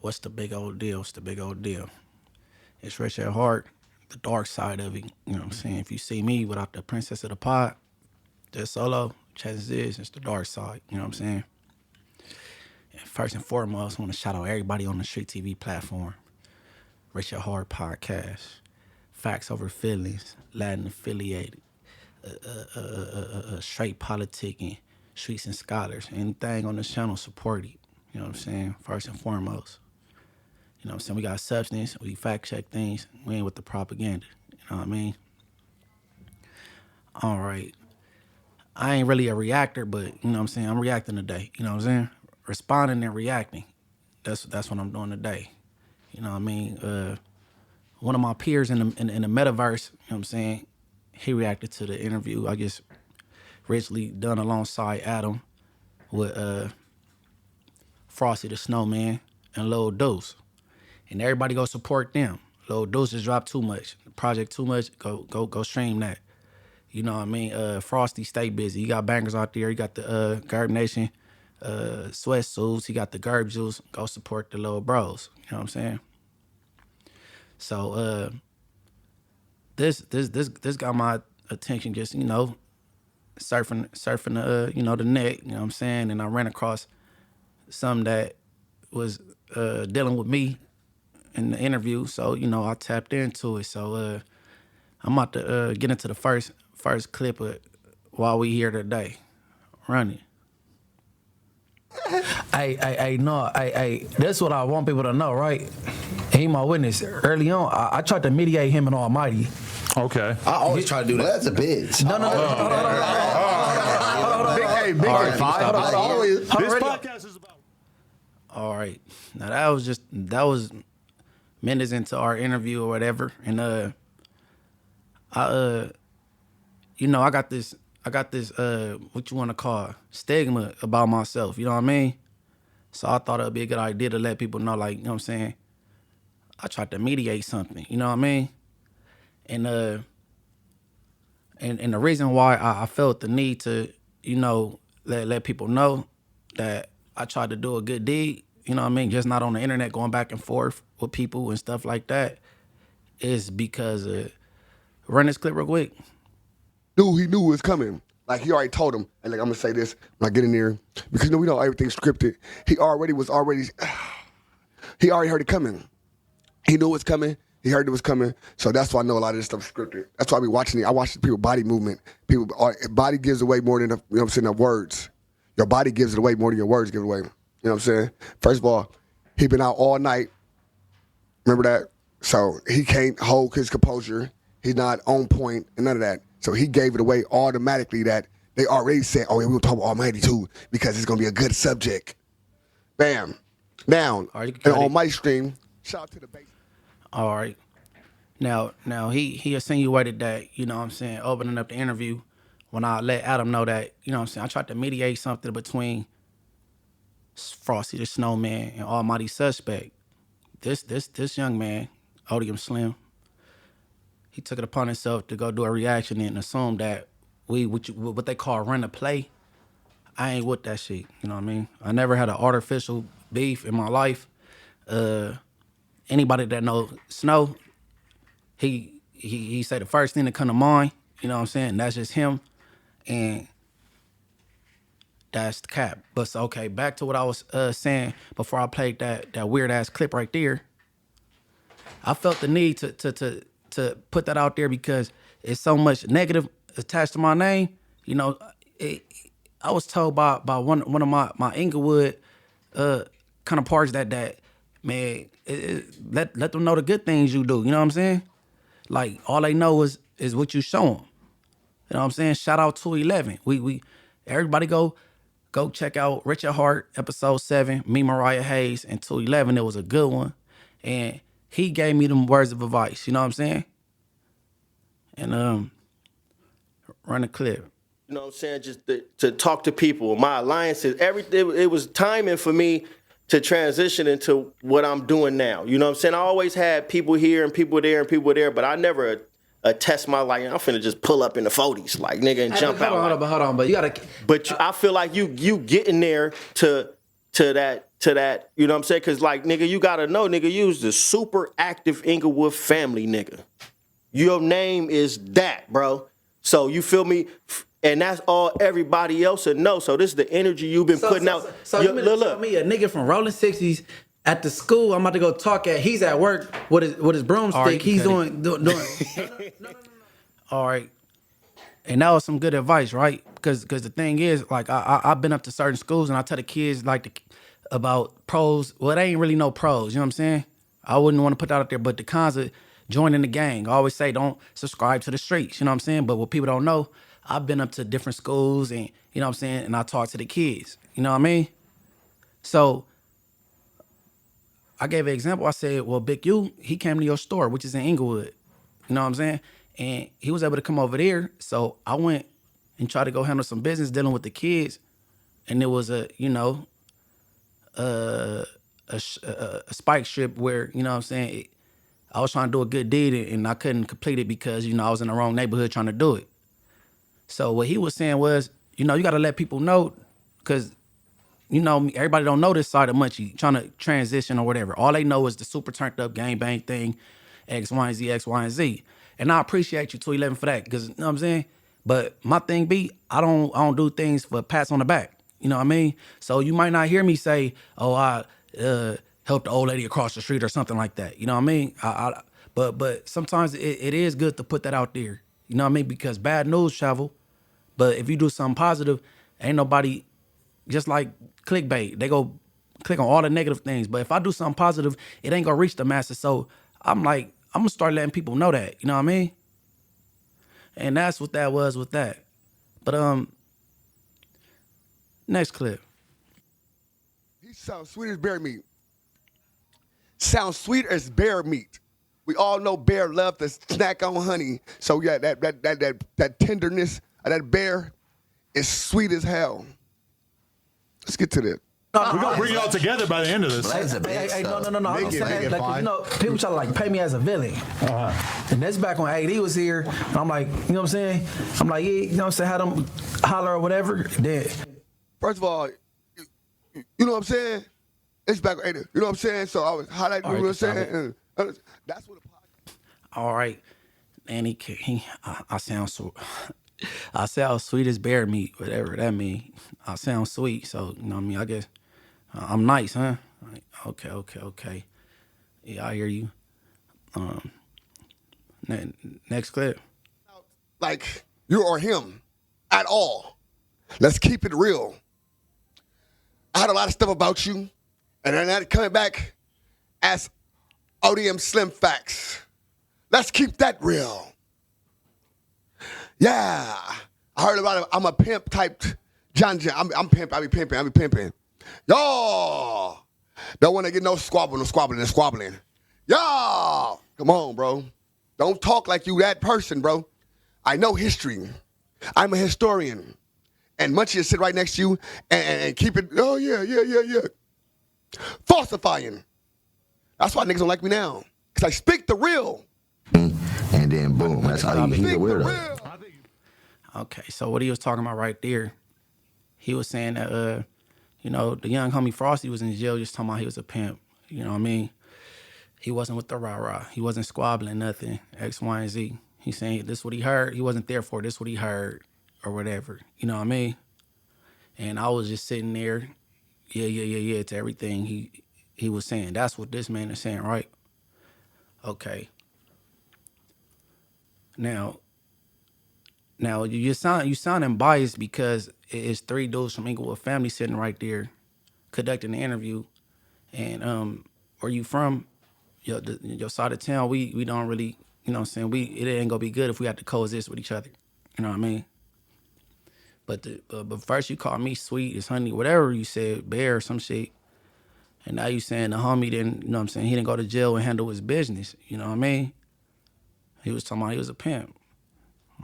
What's the big old deal? What's the big old deal? It's rich at heart, the dark side of it. You know what I'm saying? If you see me without the princess of the pod, just solo, chances is it's the dark side. You know what I'm saying? And first and foremost, I want to shout out everybody on the Street TV platform. Rich at Heart Podcast, Facts Over Feelings, Latin affiliated, straight politicking, streets and scholars. Anything on this channel, support it. You know what I'm saying? First and foremost. You know what I'm saying? We got substance, we fact check things, we ain't with the propaganda. You know what I mean? All right. I ain't really a reactor, but you know what I'm saying? I'm reacting today. You know what I'm saying? Responding and reacting. That's what I'm doing today. You know what I mean? One of my peers in the metaverse, you know what I'm saying? He reacted to the interview, I guess, richly done alongside Adam with FRosTydaSnowMann and Lil Deuce. And everybody go support them. Lil Deuce just dropped Too Much. Project Too Much, go stream that. You know what I mean? Frosty stay busy. He got bangers out there. He got the Gerb Nation sweatsuits. He got the Gerb juice. Go support the little bros. You know what I'm saying? So this got my attention. Just surfing the net. You know what I'm saying? And I ran across something that was dealing with me in the interview. So I tapped into it. So I'm about to get into the first clip of while we here today. Run it. Hey, that's what I want people to know, right? He my witness. Early on, I tried to mediate him and Almighty. Okay. I always try to do that. Well, that's a bitch. No. Big This podcast is about. All right. Now that was minutes into our interview or whatever, and I got this what you want to call stigma about myself, you know what I mean? So I thought it would be a good idea to let people know, like, you know what I'm saying? I tried to mediate something, you know what I mean? And the reason why I felt the need to, let people know that I tried to do a good deed, you know what I mean? Just not on the internet going back and forth with people and stuff like that, is because run this clip real quick. Dude, he knew it was coming. Like, he already told him. And, like, I'm going to say this when I get in there. Because, we know everything's scripted. He already heard it coming. He knew it was coming. He heard it was coming. So that's why I know a lot of this stuff is scripted. That's why I be watching it. I watch people body movement. Body gives away more than, the words. Your body gives it away more than your words give it away. You know what I'm saying? First of all, he been out all night. Remember that? So he can't hold his composure. He's not on point and none of that. So he gave it away automatically that they already said, oh, yeah, we'll talk about Almighty too because it's going to be a good subject. Bam. Now, and on my stream, shout out to the base. All right. Now he insinuated that, you know what I'm saying, opening up the interview when I let Adam know that, you know what I'm saying, I tried to mediate something between FRosTydaSnowMann and Almighty Suspect. This young man, ODM Slim, he took it upon himself to go do a reaction and assume that what they call run the play. I ain't with that shit. You know what I mean? I never had an artificial beef in my life. Anybody that know Snow, he say the first thing that come to mind. You know what I'm saying? That's just him, and that's the cap. But so, okay, back to what I was saying before I played that weird ass clip right there. I felt the need to put that out there because it's so much negative attached to my name. I was told by one of my Inglewood kind of parts that man, let them know the good things you do. You know what I'm saying? Like, all they know is what you show them. You know what I'm saying? Shout out to 11. We everybody go check out Rich at Heart episode 7. Me, Mariah Hayes, and 211. It was a good one, and he gave me them words of advice. You know what I'm saying? And run a clip. You know what I'm saying? Just to talk to people. My alliances, everything. It was timing for me to transition into what I'm doing now. You know what I'm saying? I always had people here and people there and people there, but I never test my life. I'm finna just pull up in the 40s, like, nigga, and jump out. Hold on, but you gotta. But I feel like you getting there to to that, you know what I'm saying? Cause like, nigga, you gotta know, nigga, you was the super active Inglewood Family, nigga. Your name is that, bro. So you feel me? And that's all everybody else would know. So this is the energy you've been putting out. So you mean to tell me a nigga from Rolling 60s at the school I'm about to go talk at, he's at work with his broomstick, right, he's doing no. All right. And that was some good advice, right? Because the thing is, like, I've been up to certain schools and I tell the kids like about pros. Well, they ain't really no pros, you know what I'm saying? I wouldn't want to put that out there, but the cons of joining the gang. I always say don't subscribe to the streets, you know what I'm saying? But what people don't know, I've been up to different schools and, you know what I'm saying, and I talk to the kids, you know what I mean? So I gave an example. I said, well, Big U, he came to your store, which is in Inglewood, you know what I'm saying? And he was able to come over there. So I went and tried to go handle some business dealing with the kids. And it was a spike strip where, you know what I'm saying, I was trying to do a good deed and I couldn't complete it because, you know, I was in the wrong neighborhood trying to do it. So what he was saying was, you know, you got to let people know because, you know, everybody don't know this side of Munchie trying to transition or whatever. All they know is the super turned up gang bang thing, X, Y, and Z, X, Y, and Z. And I appreciate you 211 for that because, you know what I'm saying? But my thing be, I don't do things for pats on the back. You know what I mean? So you might not hear me say, oh, I helped the old lady across the street or something like that. You know what I mean? But sometimes it is good to put that out there. You know what I mean? Because bad news travel. But if you do something positive, ain't nobody, just like clickbait, they go click on all the negative things. But if I do something positive, it ain't gonna reach the masses. So I'm gonna start letting people know that. You know what I mean? And that's what that was with that. But next clip. He sounds sweet as bear meat. Sounds sweet as bear meat. We all know bear love to snack on honey. So yeah, that tenderness of that bear is sweet as hell. Let's get to this. We're gonna bring it all together by the end of this. Hey, no. I'm Make it saying, like, fine. you know, people try to like pay me as a villain. And that's back when AD was here. And I'm like, you know what I'm saying? I'm like, yeah, you know what I'm saying? Had them holler or whatever. Then First of all, you know what I'm saying? It's back, you know what I'm saying? So I was highlighting, you know what I'm saying? And that's what the podcast. all right, and I sound so. I sound sweet as bear meat, whatever that mean. I sound sweet, so you know what I mean. I guess I'm nice, huh? Like, okay. Yeah, I hear you. Next clip. Like you or him at all. Let's keep it real. I heard a lot of stuff about you, and then that coming back as ODM Slim facts. Let's keep that real. Yeah, I heard about it. I'm a pimp type John. I'm pimp. I be pimping. Y'all don't want to get no squabbling. Y'all, come on, bro. Don't talk like you that person, bro. I know history. I'm a historian. And Munchie will sit right next to you and keep it, oh, yeah. Falsifying. That's why niggas don't like me now. Because I speak the real. And then boom, that's how he's a weirdo. Okay, so what he was talking about right there, he was saying that, you know, the young homie Frosty was in jail just talking about he was a pimp. You know what I mean? He wasn't with the rah-rah. He wasn't squabbling nothing, X, Y, and Z. He's saying this is what he heard. He wasn't there for it. This is what he heard or whatever. You know what I mean? And I was just sitting there, yeah, to everything he was saying. That's what this man is saying, right? Okay. Now you sounding biased because it's three dudes from Inglewood Family sitting right there conducting the interview. And where you from? Your side of town, we don't really, you know what I'm saying, it ain't gonna be good if we have to coexist with each other. You know what I mean? But first you called me sweet as honey, whatever you said, bear or some shit. And now you saying the homie didn't, you know what I'm saying, he didn't go to jail and handle his business. You know what I mean? He was talking about he was a pimp.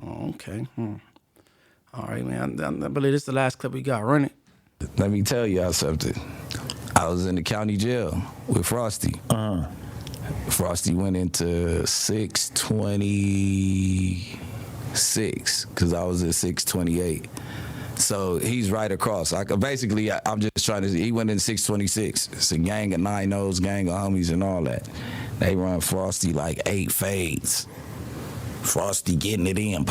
Oh, okay. All right, man. I believe this is the last clip we got. Run it. Let me tell y'all something. I was in the county jail with Frosty. Frosty went into 626 because I was at 628. So he's right across. Basically, I'm just trying to. He went in 626. It's a gang of 9-0s, gang of homies, and all that. They run Frosty like 8 fades. Frosty getting it in.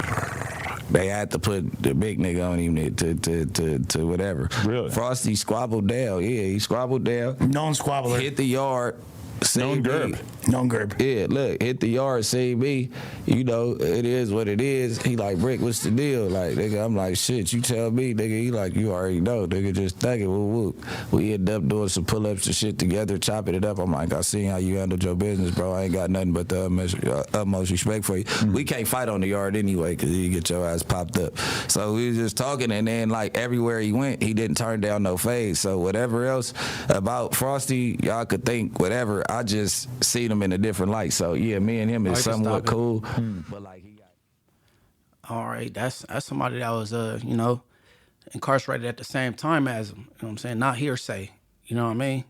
They had to put the big nigga on him to whatever. Really? Frosty squabbled down. Yeah, he squabbled down. Known squabbler. Hit the yard. Known Gerb. Known Gerb. Yeah, look, hit the yard, see me. You know, it is what it is. He like, Brick, what's the deal? Like, nigga, I'm like, shit, you tell me, nigga. He like, you already know, nigga, just think it, whoop, whoop. We ended up doing some pull-ups and shit together, chopping it up. I'm like, I seen how you handled your business, bro. I ain't got nothing but the utmost respect for you. We can't fight on the yard anyway, because you get your ass popped up. So we was just talking, and then, like, everywhere he went, he didn't turn down no fades. So whatever else about Frosty, y'all could think whatever. I just seen him in a different light. So yeah, me and him is somewhat cool. But like he got. All right, that's somebody that was you know, incarcerated at the same time as him. You know what I'm saying? Not hearsay. You know what I mean?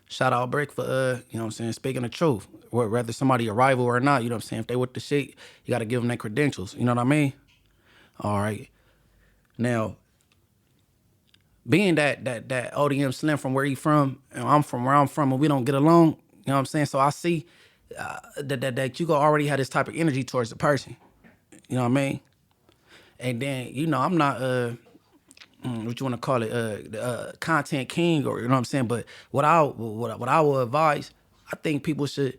Shout out Brick for you know what I'm saying, speaking the truth. Whether somebody a rival or not, you know what I'm saying? If they with the shit, you gotta give them their credentials. You know what I mean? All right. Now, being that ODM Slim from where he from, and I'm from where I'm from, and we don't get along, you know what I'm saying? So I see that you already have this type of energy towards the person. You know what I mean? And then, you know, I'm not, what you want to call it, content king, or, you know what I'm saying? But what I will advise, I think people should,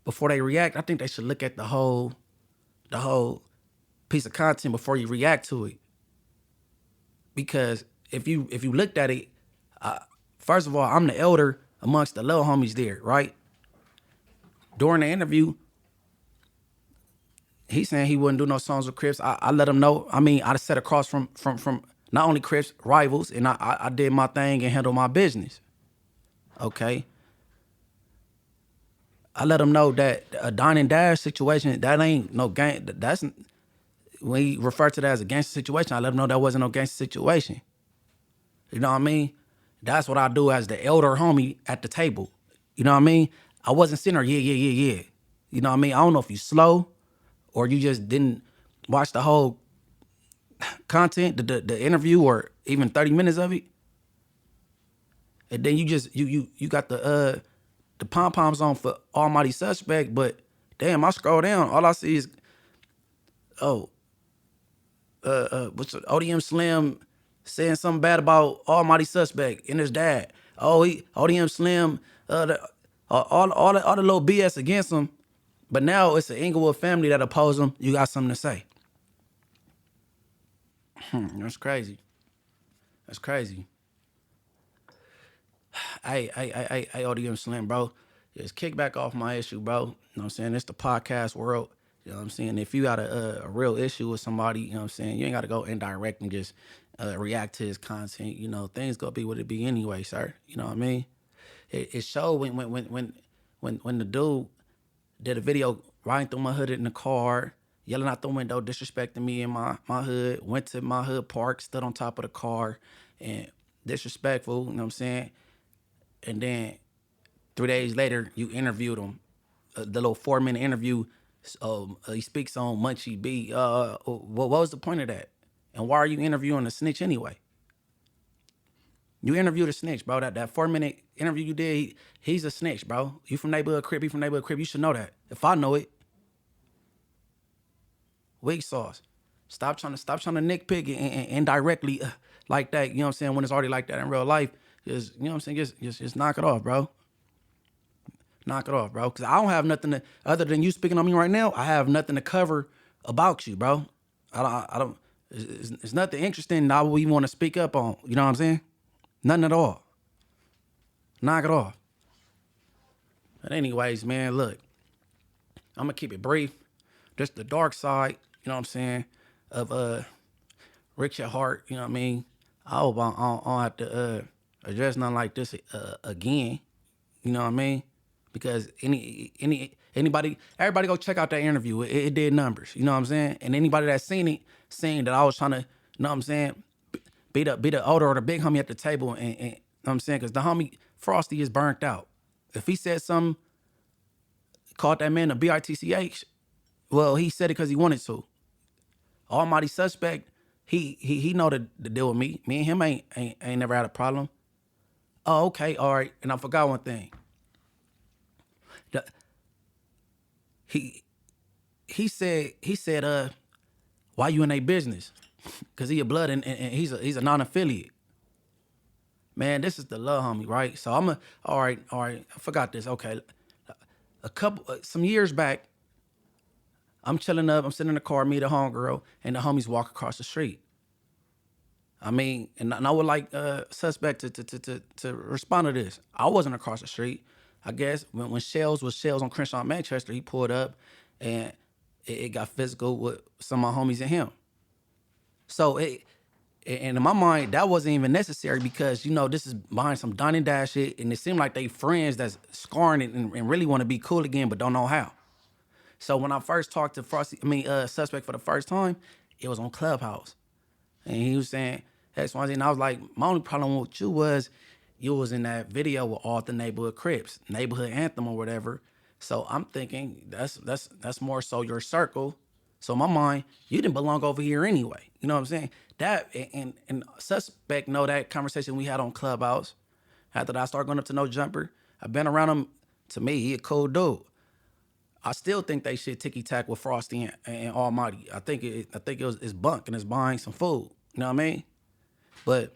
before they react, I think they should look at the whole piece of content before you react to it. Because if you looked at it, first of all, I'm the elder amongst the little homies there, right? During the interview, he's saying he wouldn't do no songs with Crips. I let him know. I mean, I sat across from not only Crips, rivals, and I did my thing and handled my business. Okay? I let him know that a dine and dash situation, that ain't no gang. That's when he referred to that as a gangster situation. I let him know that wasn't no gangster situation. You know what I mean? That's what I do as the elder homie at the table. You know what I mean? I wasn't sitting there, yeah. You know what I mean? I don't know if you slow or you just didn't watch the whole content, the interview, or even 30 minutes of it. And then you just you got the pom-poms on for Almighty Suspect, but damn, I scroll down, all I see is what's ODM Slim saying something bad about Almighty Suspect and his dad. ODM Slim, all the little BS against him. But now it's the Inglewood family that oppose him. You got something to say. That's crazy. That's crazy. Hey, ODM Slim, bro. Just kick back off my issue, bro. You know what I'm saying? It's the podcast world. You know what I'm saying? If you got a real issue with somebody, you know what I'm saying, you ain't got to go indirect and just react to his content. You know, things gonna be what it be anyway, sir. You know what I mean? It showed when the dude did a video riding through my hood in the car, yelling out the window, disrespecting me in my hood, went to my hood park, stood on top of the car, and disrespectful, you know what I'm saying? And then 3 days later, you interviewed him. The little 4-minute interview, he speaks on Munchie B. What was the point of that? And why are you interviewing a snitch anyway? You interviewed a snitch, bro. That 4-minute interview you did, he's a snitch, bro. You from Neighborhood Crip, he from Neighborhood Crip. You should know that. If I know it. Weak sauce. Stop trying to nitpick and indirectly like that, you know what I'm saying, when it's already like that in real life. Just, you know what I'm saying, just knock it off, bro. Knock it off, bro. Because I don't have nothing to, other than you speaking on me right now, I have nothing to cover about you, bro. I don't, it's nothing interesting that we want to speak up on, you know what I'm saying? Nothing at all. Knock it off. But anyways, man, look, I'm going to keep it brief. Just the dark side, you know what I'm saying, of Rick Your Heart, you know what I mean? I hope I don't have to address nothing like this again, you know what I mean? Because everybody go check out that interview. It did numbers, you know what I'm saying? And anybody that's seen it, seen that I was trying to, you know what I'm saying, be the older or the big homie at the table, and you know what I'm saying? Because the homie Frosty is burnt out. If he said something, called that man a BITCH, well, he said it because he wanted to. Almighty Suspect, he know to deal with me. Me and him ain't never had a problem. Oh, okay, all right. And I forgot one thing. He said, why you in a business? Cause he a blood and he's a non-affiliate. Man, this is the love homie, right? So all right. I forgot this. Okay, some years back, I'm chilling up. I'm sitting in the car, meet a homegirl, and the homies walk across the street. I mean, and I would like suspect to respond to this. I wasn't across the street. I guess when Shells was Shells on Crenshaw, Manchester, he pulled up, and it got physical with some of my homies and him. So and in my mind, that wasn't even necessary because, this is behind some Don and Dash shit, and it seemed like they friends that's scarring it and really want to be cool again, but don't know how. So when I first talked to Suspect for the first time, it was on Clubhouse. And he was saying, X, Y, Z, and I was like, my only problem with you was in that video with all the Neighborhood Crips, Neighborhood Anthem or whatever. So I'm thinking that's more so your circle. So in my mind, you didn't belong over here anyway. You know what I'm saying? That and Suspect know that conversation we had on Clubhouse. After I started going up to No Jumper, I've been around him. To me, he a cool dude. I still think they should ticky-tack with Frosty and Almighty. I think it's bunk and it's buying some food. You know what I mean? But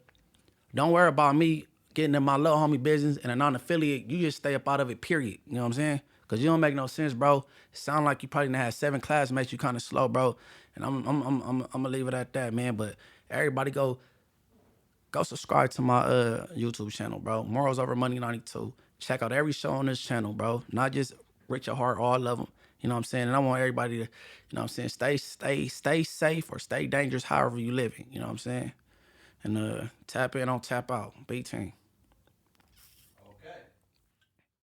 don't worry about me getting in my little homie business and a non-affiliate. You just stay up out of it, period. You know what I'm saying? Because you don't make no sense, bro. It sound like you probably done had 7 classmates. You kind of slow, bro. And I'm going to leave it at that, man. But everybody go subscribe to my YouTube channel, bro. Morals Over Money 92. Check out every show on this channel, bro. Not just Rich or Heart, all of them. You know what I'm saying? And I want everybody to, stay safe or stay dangerous however you living. You know what I'm saying? And tap in, don't tap out. B-Team.